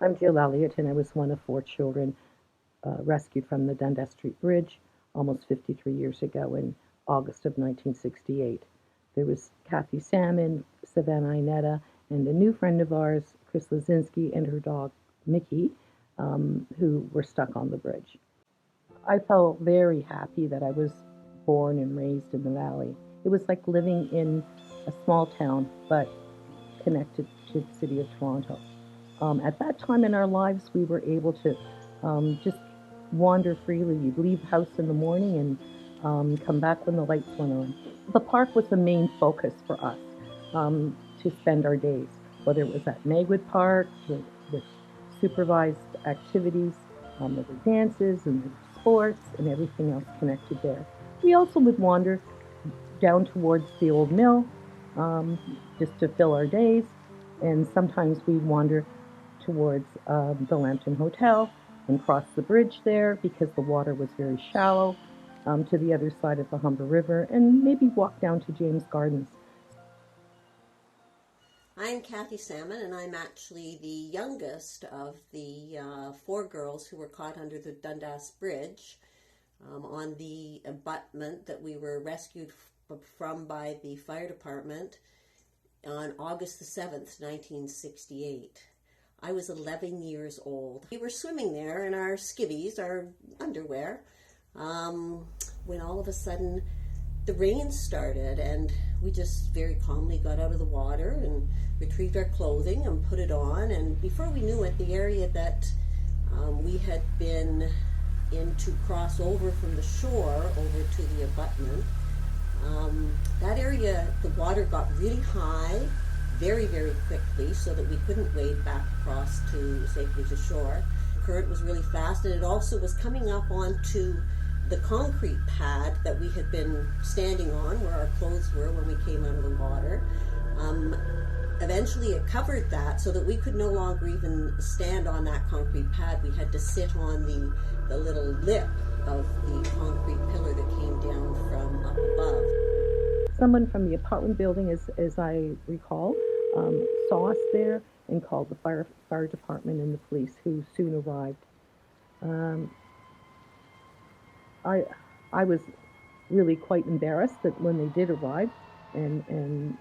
I'm Jill Elliott, and I was one of four children rescued from the Dundas Street Bridge almost 53 years ago in August of 1968. There was Kathy Salmon, Savannah Inetta, and a new friend of ours, Chris Lazinski, and her dog, Mickey, who were stuck on the bridge. I felt very happy that I was born and raised in the valley. It was like living in a small town, but connected to the city of Toronto. At that time in our lives, we were able to just wander freely. You'd leave house in the morning and come back when the lights went on. The park was the main focus for us to spend our days, whether it was at Magwood Park with supervised activities, there were dances and there were sports and everything else connected there. We also would wander down towards the old mill just to fill our days, and sometimes we'd wander towards the Lambton Hotel and cross the bridge there because the water was very shallow to the other side of the Humber River, and maybe walk down to James Gardens. I'm Kathy Salmon, and I'm actually the youngest of the four girls who were caught under the Dundas Bridge on the abutment that we were rescued from by the fire department on August the 7th, 1968. I was 11 years old. We were swimming there in our skivvies, our underwear, when all of a sudden the rain started, and we just very calmly got out of the water and retrieved our clothing and put it on. And before we knew it, the area that we had been in to cross over from the shore over to the abutment, that area, the water got really high very, very quickly so that we couldn't wade back across to safely to shore. The current was really fast, and it also was coming up onto the concrete pad that we had been standing on where our clothes were when we came out of the water. Eventually it covered that so that we could no longer even stand on that concrete pad. We had to sit on the little lip of the concrete pillar that came down from up above. Someone from the apartment building, as I recall, saw us there and called the fire department and the police, who soon arrived. I was really quite embarrassed that when they did arrive, and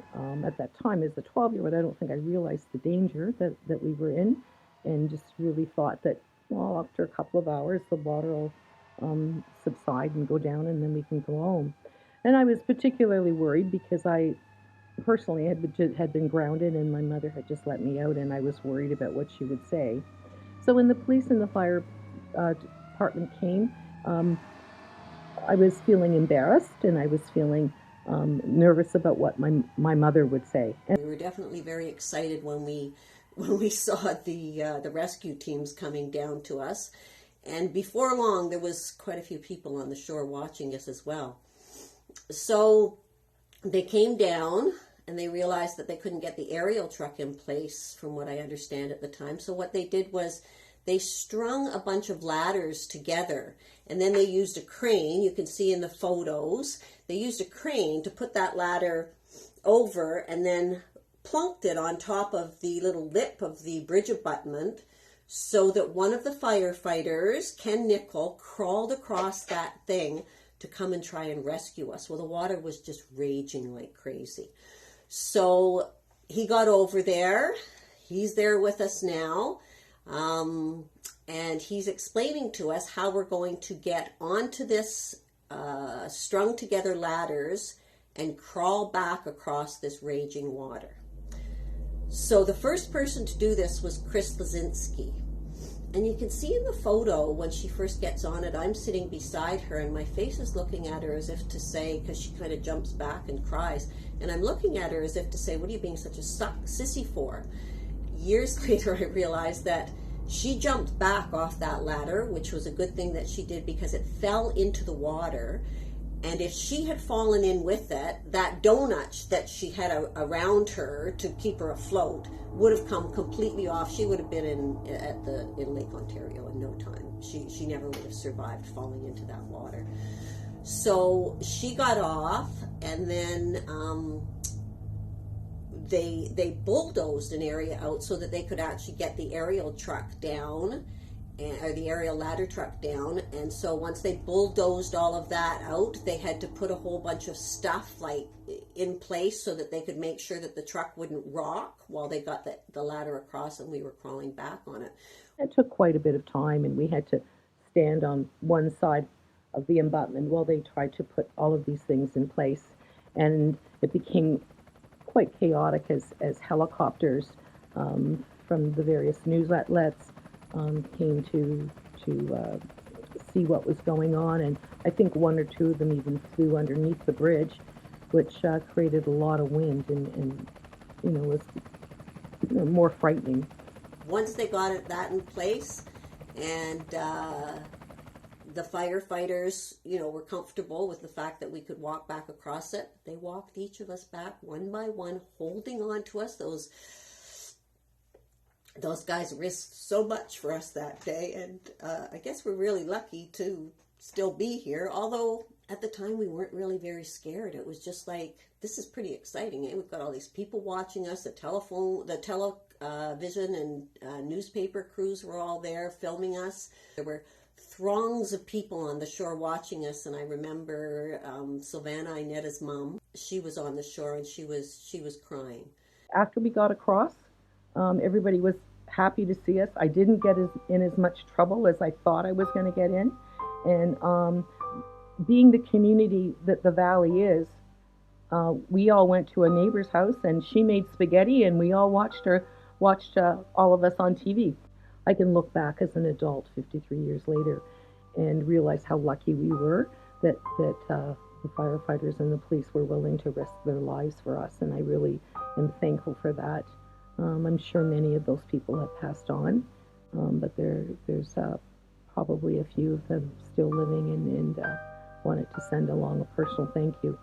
at that time, as a 12-year-old, I don't think I realized the danger that we were in, and just really thought that, well, after a couple of hours, the water will subside and go down, and then we can go home. And I was particularly worried because I personally had been grounded, and my mother had just let me out, and I was worried about what she would say. So when the police and the fire department came, I was feeling embarrassed, and I was feeling nervous about what my mother would say. And we were definitely very excited when we saw the rescue teams coming down to us. And before long, there was quite a few people on the shore watching us as well. So they came down, and they realized that they couldn't get the aerial truck in place, from what I understand at the time. So what they did was they strung a bunch of ladders together, and then they used a crane. You can see in the photos, they used a crane to put that ladder over and then plunked it on top of the little lip of the bridge abutment, so that one of the firefighters, Ken Nickel, crawled across that thing to come and try and rescue us. Well, the water was just raging like crazy. So he got over there. He's there with us now. And he's explaining to us how we're going to get onto this strung together ladders and crawl back across this raging water. So the first person to do this was Chris Lazinski. And you can see in the photo when she first gets on it, I'm sitting beside her, and my face is looking at her as if to say, because she kind of jumps back and cries, and I'm looking at her as if to say, what are you being such a sissy for? Years later, I realized that she jumped back off that ladder, which was a good thing that she did, because it fell into the water. And if she had fallen in with it, that donut that she had around her to keep her afloat would have come completely off. She would have been in Lake Ontario in no time. She never would have survived falling into that water. So she got off, and then they bulldozed an area out so that they could actually get the aerial truck down, or the aerial ladder truck down. And so once they bulldozed all of that out, they had to put a whole bunch of stuff like in place so that they could make sure that the truck wouldn't rock while they got the ladder across and we were crawling back on it. It took quite a bit of time, and we had to stand on one side of the abutment while they tried to put all of these things in place. And it became quite chaotic as helicopters from the various news outlets came to see what was going on. And I think one or two of them even flew underneath the bridge, which created a lot of wind and was more frightening. Once they got that in place, and the firefighters, were comfortable with the fact that we could walk back across it, they walked each of us back one by one, holding on to us. Those guys risked so much for us that day, and I guess we're really lucky to still be here, although at the time we weren't really very scared. It was just like, this is pretty exciting. We've got all these people watching us, the television and newspaper crews were all there filming us. There were throngs of people on the shore watching us, and I remember Sylvana, Inetta's mom, she was on the shore and she was crying. After we got across, everybody was happy to see us. I didn't get in as much trouble as I thought I was going to get in. And being the community that the valley is, we all went to a neighbor's house and she made spaghetti and we all watched all of us on TV. I can look back as an adult 53 years later and realize how lucky we were that the firefighters and the police were willing to risk their lives for us, and I really am thankful for that. I'm sure many of those people have passed on, but there's probably a few of them still living, and wanted to send along a personal thank you.